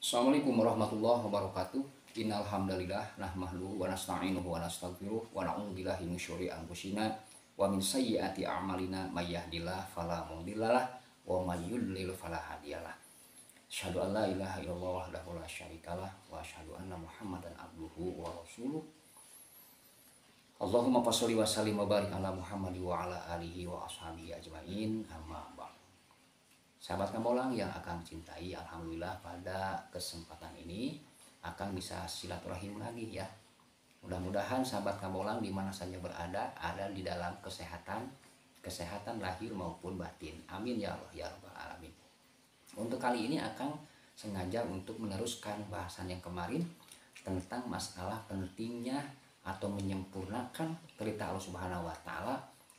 Assalamualaikum warahmatullahi wabarakatuh. Innal hamdalillah nahmaduhu wa nasta'inuhu wa nastaghfiruh wa na'udzu billahi min syururi anfusina wa min sayyiati a'malina may yahdihillahu fala mudhillalah wa may yudlil fala hadiyalah. Asyhadu an la ilaha illallah wahdahu la syarikalah wa asyhadu anna Muhammadan abduhu wa rasuluh. Allahumma shalli wa sallim wa barik ala Muhammad wa ala alihi wa ashabihi ajmain. Amma ba'd. Sahabat Kambolang yang akan cintai, alhamdulillah pada kesempatan ini akan bisa silaturahim lagi ya. Mudah-mudahan sahabat Kambolang di mana saja berada ada di dalam kesehatan lahir maupun batin. Amin ya Allah ya rabbal alamin. Untuk kali ini akan sengaja untuk meneruskan bahasan yang kemarin tentang masalah pentingnya atau menyempurnakan perintah Allah Subhanahu wa taala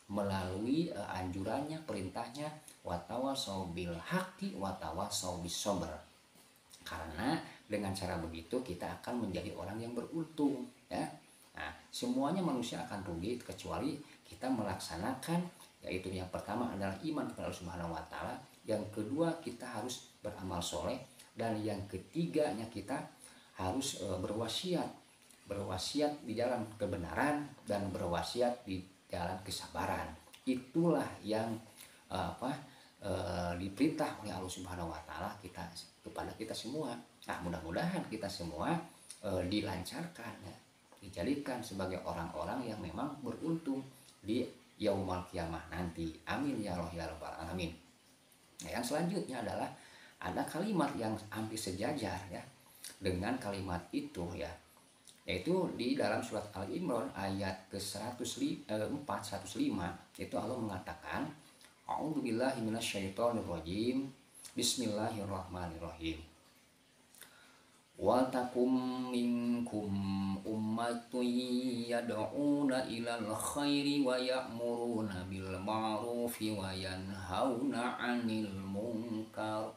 melalui anjurannya, perintahnya, watawasau bil haqqi watawasau bis sabr. Karena dengan cara begitu kita akan menjadi orang yang beruntung ya. Nah, semuanya manusia akan rugi kecuali kita melaksanakan, yaitu yang pertama adalah iman kepada Allah Subhanahu wa taala, yang kedua kita harus beramal soleh, dan yang ketiganya kita harus berwasiat di jalan kebenaran dan berwasiat di jalan kesabaran. Itulah yang diperintah oleh Allah Subhanahu wa taala kepada kita semua. Nah, mudah-mudahan kita semua dilancarkan ya, dijadikan sebagai orang-orang yang memang beruntung di yaumul kiamah nanti. Amin ya Allah ya rabbal alamin. Nah, yang selanjutnya adalah ada kalimat yang hampir sejajar ya dengan kalimat itu ya, yaitu di dalam surat Al-Imran ayat ke-105 itu Allah mengatakan, A'udzubillahi minasyaitonirrajim. Bismillahirrahmanirrahim. Wa takum minkum ummatun yad'una ilal khairi wa ya'muruna bil ma'rufi wa yanhauna 'anil munkar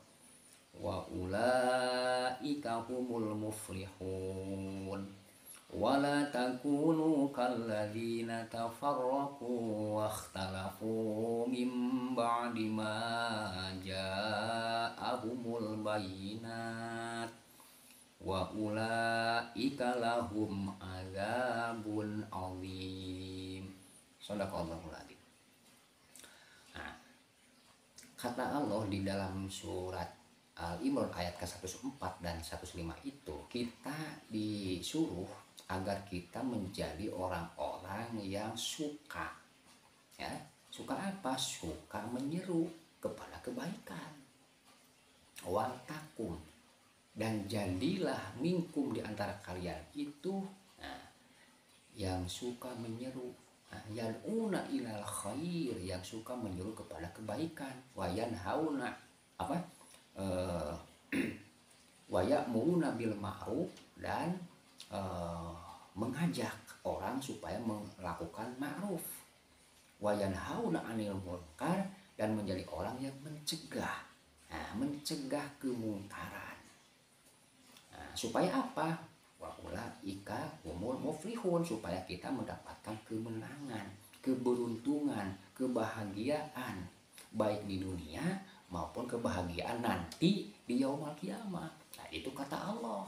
wa ulaika humul muflihun. Wala takunu kalladzina tafarraqu wakhtalafu min ba'di ma ja'ahumul bayyinat wa ulaika lahum adzabun adzim. Shadaqallahul adzim. Nah, kata Allah di dalam surat Al-Imran ayat ke-104 dan 105 itu kita disuruh agar kita menjadi orang-orang yang suka ya. Suka apa? Suka menyeru kepada kebaikan. Wal takum, dan jadilah minkum di antara kalian itu yang suka menyeru, yad'una ilal khair, yang suka menyeru kepada kebaikan, wa yanhauna wa ya'muruna bil ma'ruf, dan mengajak orang supaya melakukan ma'ruf, wa yanhauna 'anil munkar, dan menjadi orang yang mencegah kemungkaran. Supaya apa? Wa ulaika humul muflihun, supaya kita mendapatkan kemenangan, keberuntungan, kebahagiaan baik di dunia maupun kebahagiaan nanti di yaumul kiamah. Nah, itu kata Allah.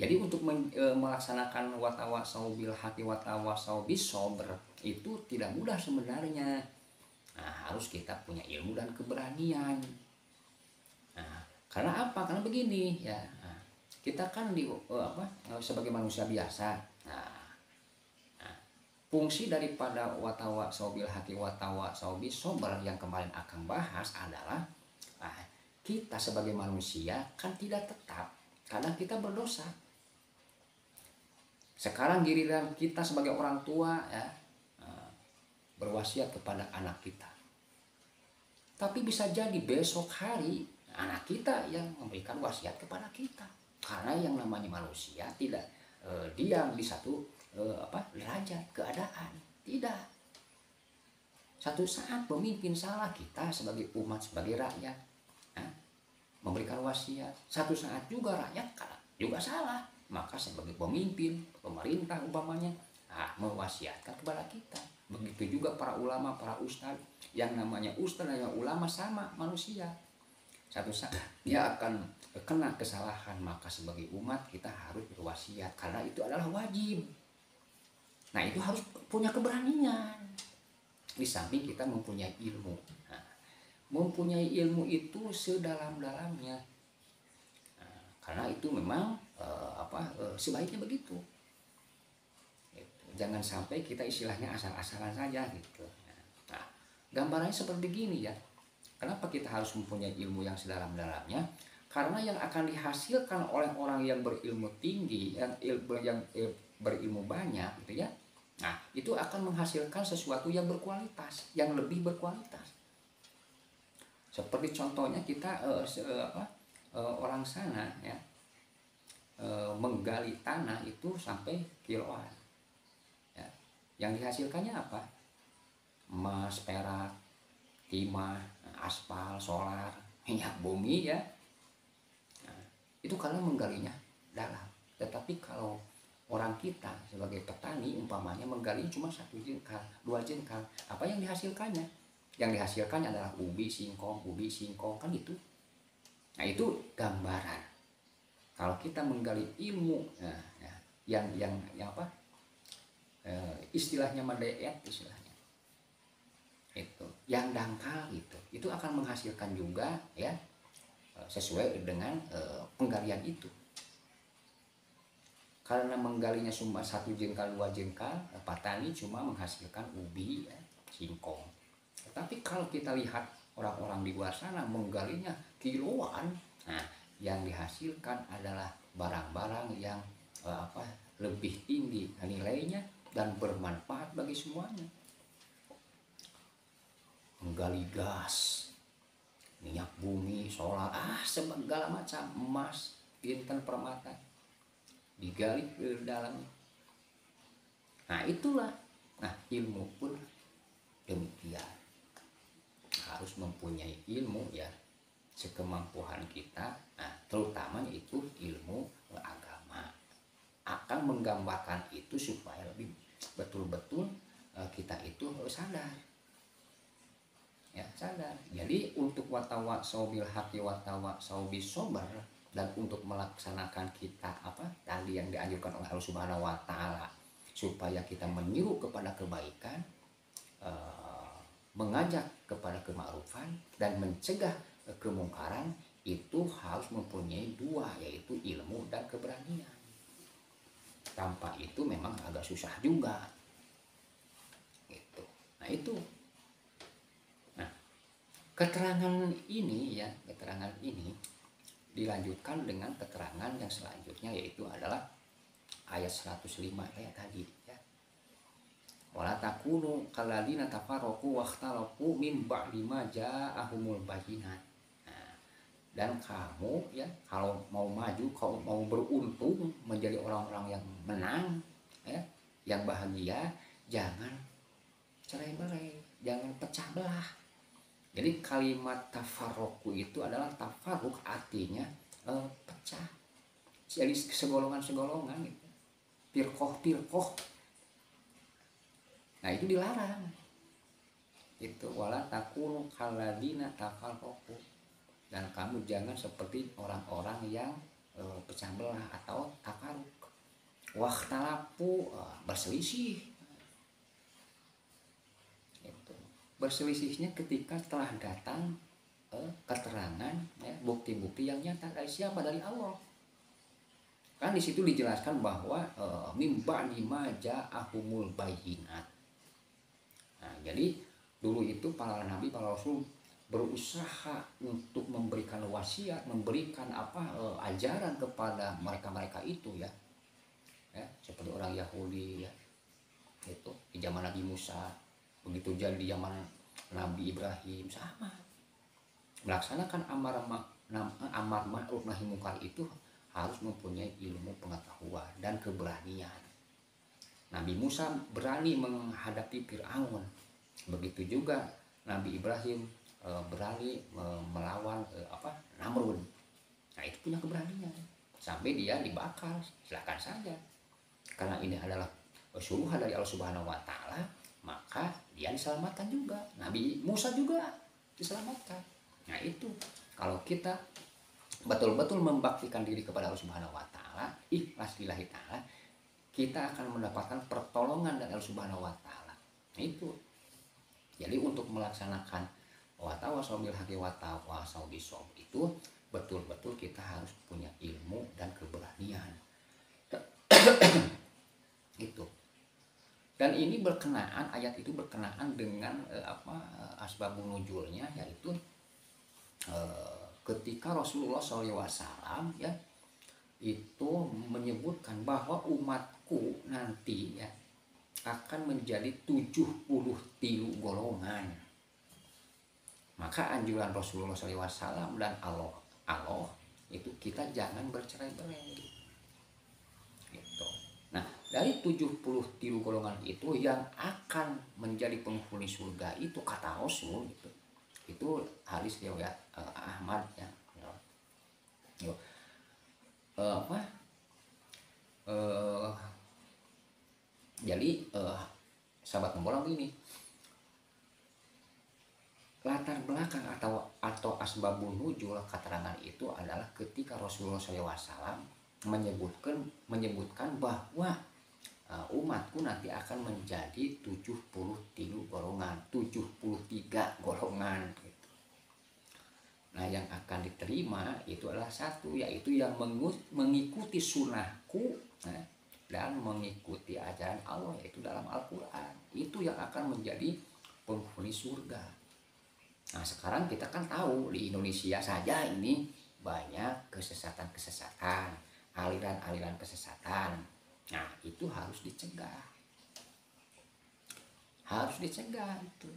Jadi untuk melaksanakan watawasau bil haqqi watawasau bis sabr itu tidak mudah sebenarnya. Nah, harus kita punya ilmu dan keberanian. Nah, karena apa? Karena begini ya. Nah, kita kan sebagai manusia biasa. Fungsi daripada watawasau bil haqqi watawasau bis sabr yang kemarin akan bahas adalah kita sebagai manusia kan tidak tetap, kadang kita berdosa. Sekarang giliran kita sebagai orang tua ya, berwasiat kepada anak kita. Tapi bisa jadi besok hari anak kita yang memberikan wasiat kepada kita. Karena yang namanya manusia tidak diam di satu derajat keadaan. Tidak. Satu saat pemimpin salah, kita sebagai umat, sebagai rakyat memberikan wasiat. Satu saat juga rakyat juga salah. Maka sebagai pemimpin, pemerintah umpamanya mewasiatkan kepada kita. Begitu juga para ulama, para ustadz. Yang namanya ustadz dan ulama sama manusia. satu saat dia akan kena kesalahan, maka sebagai umat kita harus berwasiat karena itu adalah wajib. Nah itu harus punya keberanian. Di samping kita mempunyai ilmu. Nah, mempunyai ilmu itu sedalam-dalamnya. Nah, karena itu memang sebaiknya begitu. Gitu. Jangan sampai kita istilahnya asal-asalan saja gitu. Nah, gambarannya seperti gini ya. Kenapa kita harus mempunyai ilmu yang sedalam-dalamnya? Karena yang akan dihasilkan oleh orang yang berilmu tinggi, yang berilmu banyak gitu ya. Nah, itu akan menghasilkan sesuatu yang berkualitas, yang lebih berkualitas. Seperti contohnya kita orang sana ya menggali tanah itu sampai kiloan. Ya. Yang dihasilkannya apa? Emas, perak, timah, aspal, solar, minyak bumi ya. Nah, itu karena menggalinya dalam. Tetapi kalau orang kita sebagai petani umpamanya menggali cuma 1 jengkal, 2 jengkal, apa yang dihasilkannya? Yang dihasilkannya adalah ubi singkong kan gitu. Nah itu gambaran. Kalau kita menggali ilmu, nah, ya, yang apa? Istilahnya medeet istilahnya. Itu yang dangkal itu akan menghasilkan juga ya sesuai dengan penggalian itu. Karena menggalinya cuma 1 jengkal 2 jengkal, petani cuma menghasilkan ubi ya, singkong. Tetapi kalau kita lihat orang-orang di luar sana menggalinya kiloan, nah yang dihasilkan adalah barang-barang yang lebih tinggi nilainya dan bermanfaat bagi semuanya. Menggali gas, minyak bumi, solar, segala macam, emas, intan, permata digali ke dalam. Nah itulah, ilmu pun demikian, harus mempunyai ilmu ya sekemampuan kita. Nah terutama itu ilmu agama akan menggambarkan itu supaya lebih betul-betul kita itu sadar. Ya, sadar. Jadi untuk watawasau bil haqqi watawasau bis sabr, dan untuk melaksanakan kita tadi yang dianjurkan oleh Allah Subhanahu wa taala supaya kita menyuruh kepada kebaikan, mengajak kepada kema'rufan dan mencegah kemungkaran, itu harus mempunyai 2, yaitu ilmu dan keberanian. Tanpa itu memang agak susah juga. Gitu. Nah itu. Keterangan ini dilanjutkan dengan keterangan yang selanjutnya, yaitu adalah ayat 105 kayak tadi ya. Wala takunu kalladzina tafarraqu wakhtalafu min ba'di ma ja'ahumul bayyinat. Nah, dan kamu ya kalau mau maju, kalau mau beruntung menjadi orang-orang yang menang ya, yang bahagia, jangan cerai-berai, jangan pecah belah. Jadi kalimat tafarruqu itu adalah tafarruq artinya pecah. Jadi segolongan-segolongan gitu. Firqah. Nah itu dilarang. Itu wala takunu kalladzina tafarraqu. Dan kamu jangan seperti orang-orang yang pecah belah atau tafarruq. Wakhtalafu, berselisih. Berselisihnya ketika telah datang keterangan ya, bukti-bukti yang nyata dari siapa? Dari Allah. Kan di situ dijelaskan bahwa mim ba'di ma ja'ahumul bayyinat. Nah, jadi dulu itu para nabi, para rasul berusaha untuk memberikan wasiat, memberikan ajaran kepada mereka-mereka itu ya. Seperti orang Yahudi ya. Itu di zaman Nabi Musa. Begitu jadi di zaman Nabi Ibrahim sama, melaksanakan amar ma'ruf nahi munkar itu harus mempunyai ilmu pengetahuan dan keberanian. Nabi Musa berani menghadapi Fir'aun, begitu juga Nabi Ibrahim berani melawan Namrud. Nah itu punya keberanian sampai dia dibakar, silakan saja, karena ini adalah suruhan dari Allah Subhanahu wa taala, maka dia diselamatkan juga. Nabi Musa juga diselamatkan. Nah itu Kalau kita betul-betul membaktikan diri kepada Allah Subhanahu wa taala, ikhlas lillahi taala, kita akan mendapatkan pertolongan dari Allah Subhanahu wa taala. Itu. Jadi untuk melaksanakan wa tawasau bil haqqi wa tawasau bis sabr itu betul-betul kita harus punya ilmu dan keberanian. Itu. Dan ini berkenaan, ayat itu berkenaan dengan asbabun nuzulnya, yaitu ketika Rasulullah SAW ya itu menyebutkan bahwa umatku nanti ya akan menjadi 73 golongan. Maka anjuran Rasulullah SAW dan Allah itu kita jangan bercerai-berai. Gitu. Nah, dari 73 golongan itu yang akan menjadi penghuni surga itu kata Rasul itu hadis riwayat Ahmad ya. Jadi sahabat membolang ini latar belakang atau asbabun nuzul keterangan itu adalah ketika Rasulullah SAW menyebutkan bahwa umatku nanti akan menjadi 73 golongan gitu. Nah, yang akan diterima itu adalah satu, yaitu yang mengikuti sunnahku dan mengikuti ajaran Allah, yaitu dalam Al-Quran. Itu yang akan menjadi penghuni surga. Nah, sekarang kita kan tahu di Indonesia saja ini banyak kesesatan, aliran-aliran kesesatan. Nah, itu harus dicegah. Harus dicegah itu.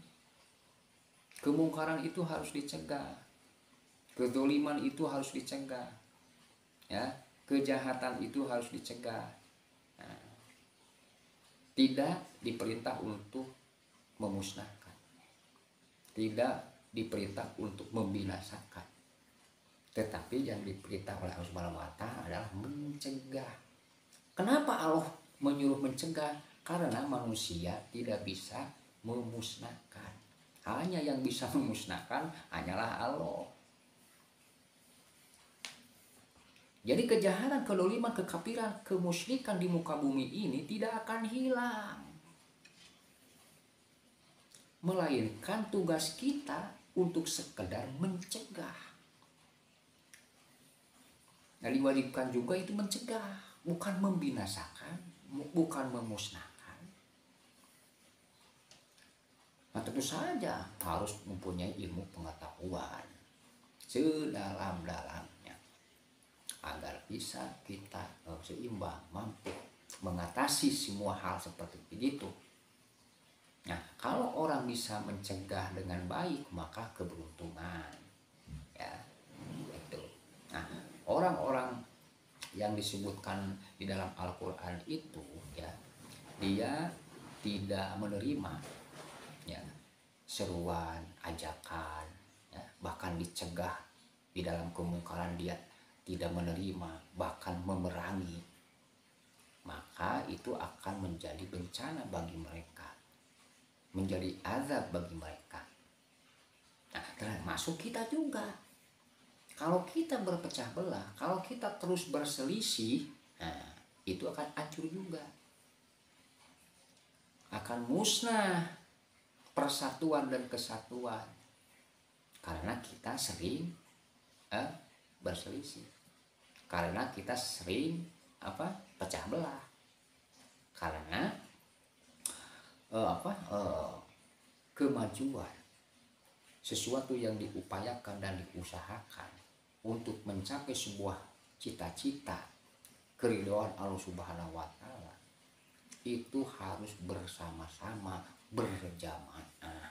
Kemungkaran itu harus dicegah. Kedzaliman itu harus dicegah. Ya, kejahatan itu harus dicegah. Nah, tidak diperintah untuk memusnahkan. Tidak diperintah untuk membinasakan. Tetapi yang diperintah oleh Allah Subhanahu wa taala adalah mencegah. Kenapa Allah menyuruh mencegah? Karena manusia tidak bisa memusnahkan. Hanya yang bisa memusnahkan hanyalah Allah. Jadi kejahatan, kedoliman, kekafiran, kemusyrikan di muka bumi ini tidak akan hilang. Melainkan tugas kita untuk sekedar mencegah. Nah, diwajibkan juga itu mencegah, bukan membinasakan, bukan memusnahkan. Nah, tentu saja harus mempunyai ilmu pengetahuan sedalam-dalamnya agar bisa kita seimbang, mampu mengatasi semua hal seperti itu. Nah, kalau orang bisa mencegah dengan baik, maka keberuntungan. Ya, itu. Nah, orang-orang yang disebutkan di dalam Al-Quran itu, ya, dia tidak menerima, ya, seruan, ajakan, ya, bahkan dicegah di dalam kemungkaran dia tidak menerima, bahkan memerangi, maka itu akan menjadi bencana bagi mereka. Menjadi azab bagi mereka. Nah, termasuk kita juga. Kalau kita berpecah belah, kalau kita terus berselisih, nah, itu akan hancur juga. Akan musnah persatuan dan kesatuan. Karena kita sering berselisih. Karena kita sering pecah belah. Karena kemajuan, sesuatu yang diupayakan dan diusahakan untuk mencapai sebuah cita-cita keridhaan Allah Subhanahu wa taala itu harus bersama-sama, berjamaah,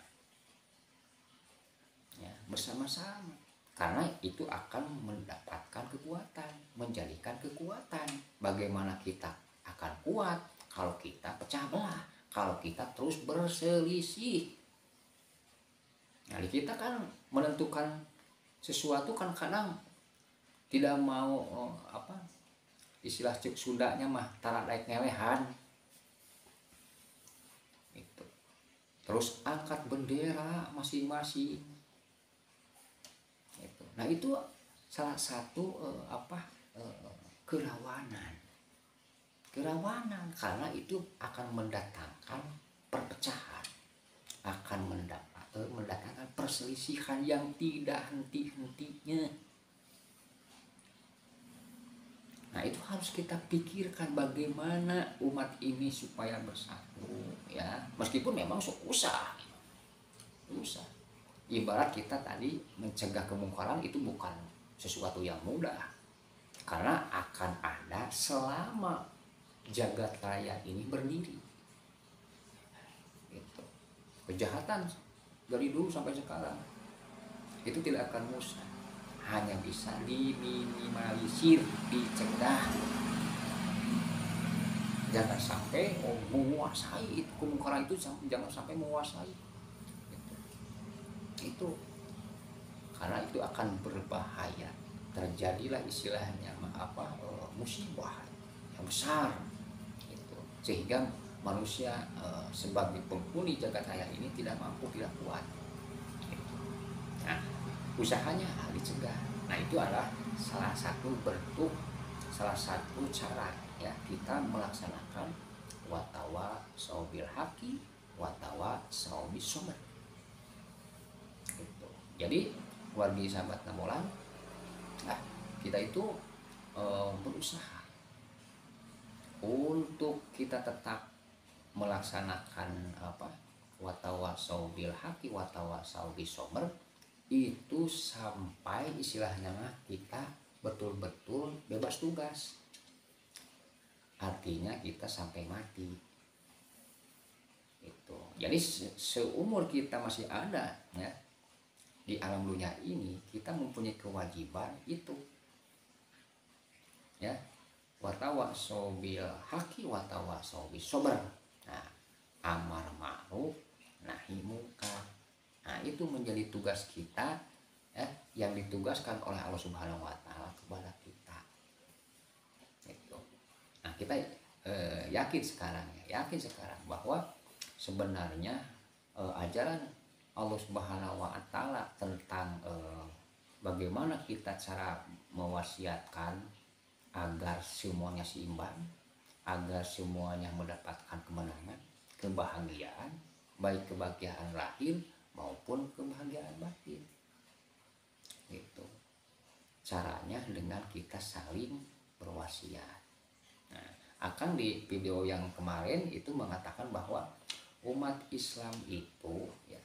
ya, bersama-sama, karena itu akan mendapatkan kekuatan, menjadikan kekuatan. Bagaimana kita akan kuat kalau kita pecah belah, kalau kita terus berselisih. Nah, kita kan menentukan sesuatu kan kadang tidak mau istilah cek Sundanya mah tara daek ngelehan. Itu. Terus angkat bendera masing-masing. Itu. Nah itu salah satu kerawanan karena itu akan mendatangkan perpecahan, akan mendatangkan perselisihan yang tidak henti-hentinya. Nah itu harus kita pikirkan bagaimana umat ini supaya bersatu ya, meskipun memang susah. Ibarat kita tadi mencegah kemungkaran itu bukan sesuatu yang mudah, karena akan ada selama jagat raya ini berdiri gitu. Kejahatan dari dulu sampai sekarang itu tidak akan musnah, hanya bisa diminimalisir, dicegah. Jangan sampai menguasai kemungkaran itu, jangan sampai menguasai itu karena itu akan berbahaya. Terjadilah istilahnya musibah yang besar itu, sehingga manusia sebagai penghuni jagat raya ini tidak mampu, tidak kuat gitu. Nah usahanya dicegah. Nah itu adalah salah satu bentuk, salah satu cara ya kita melaksanakan watawa saubil haki, watawa saubil sober gitu. Jadi wargi sahabat Namolan, nah kita itu berusaha untuk kita tetap melaksanakan watawa saubil haki, watawa saubil sober itu sampai istilahnya kita betul-betul bebas tugas. Artinya kita sampai mati itu. Jadi seumur kita masih ada ya di alam dunia ini, kita mempunyai kewajiban itu ya, watawa saubil haki, watawa saubil sober. Nah amar ma'ruf nahi munkar. Nah itu menjadi tugas kita ya, yang ditugaskan oleh Allah Subhanahu wa Ta'ala kepada kita gitu. Nah kita yakin sekarang bahwa sebenarnya ajaran Allah Subhanahu wa Ta'ala tentang bagaimana kita cara mewasiatkan agar semuanya seimbang, agar semuanya mendapatkan kemenangan, kebahagiaan, baik kebahagiaan lahir maupun kebahagiaan batin gitu. Caranya dengan kita saling berwasiat. Nah, akan di video yang kemarin itu mengatakan bahwa umat Islam itu ya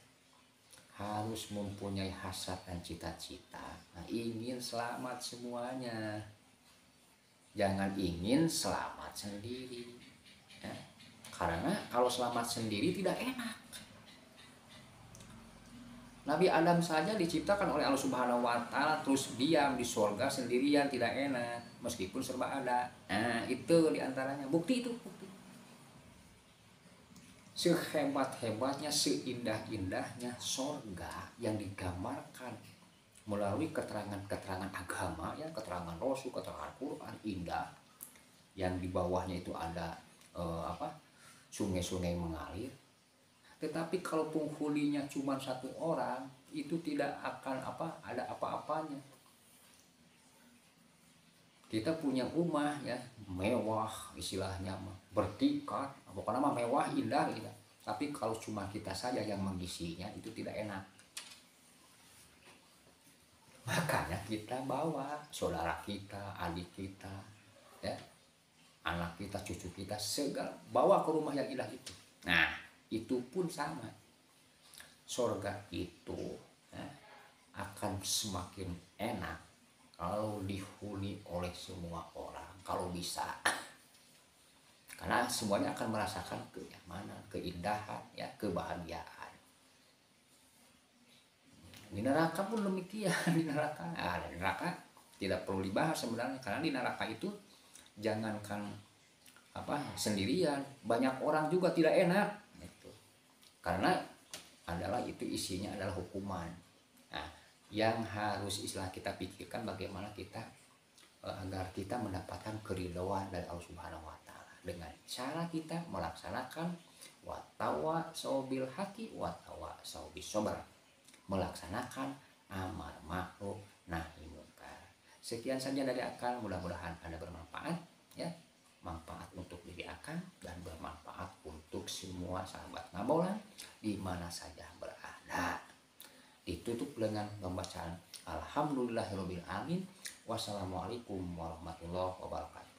harus mempunyai hasrat dan cita-cita. Nah, ingin selamat semuanya, jangan ingin selamat sendiri ya. Karena kalau selamat sendiri tidak enak. Nabi Adam saja diciptakan oleh Allah Subhanahu wa Ta'ala terus diam di surga sendirian, tidak enak meskipun serba ada. Nah itu diantaranya bukti itu, bukti. Sehebat-hebatnya, seindah-indahnya surga yang digambarkan melalui keterangan-keterangan agama ya, keterangan Rasul, keterangan Quran indah, yang di bawahnya itu ada sungai-sungai mengalir. Tetapi kalau penghuninya cuma satu orang, itu tidak akan ada apa-apanya. Kita punya rumah ya mewah istilahnya, bertingkat, pokoknya mewah indah gitu. Tapi kalau cuma kita saja yang mengisinya itu tidak enak. Makanya kita bawa saudara kita, adik kita, ya, anak kita, cucu kita, segala bawa ke rumah yang indah itu. Nah itu pun sama, surga itu ya, akan semakin enak kalau dihuni oleh semua orang, kalau bisa, karena semuanya akan merasakan kenyamanan, keindahan ya, kebahagiaan. Di neraka pun demikian. Di neraka tidak perlu dibahas sebenarnya, karena di neraka itu jangankan sendirian, banyak orang juga tidak enak gitu. Karena itu isinya adalah hukuman. Nah, yang harus kita pikirkan bagaimana kita agar kita mendapatkan keridhaan dari Allah Subhanahu wa Ta'ala dengan cara kita melaksanakan watawa saubil haki, watawa saubil sober, melaksanakan amar ma'ruf nahi munkar. Sekian saja dari akang, mudah-mudahan Anda bermanfaat ya. Manfaat untuk diri akang dan bermanfaat untuk semua sahabat ngabolang di mana saja berada. Ditutup dengan pembacaan Alhamdulillahirobbil alamin. Wassalamualaikum warahmatullahi wabarakatuh.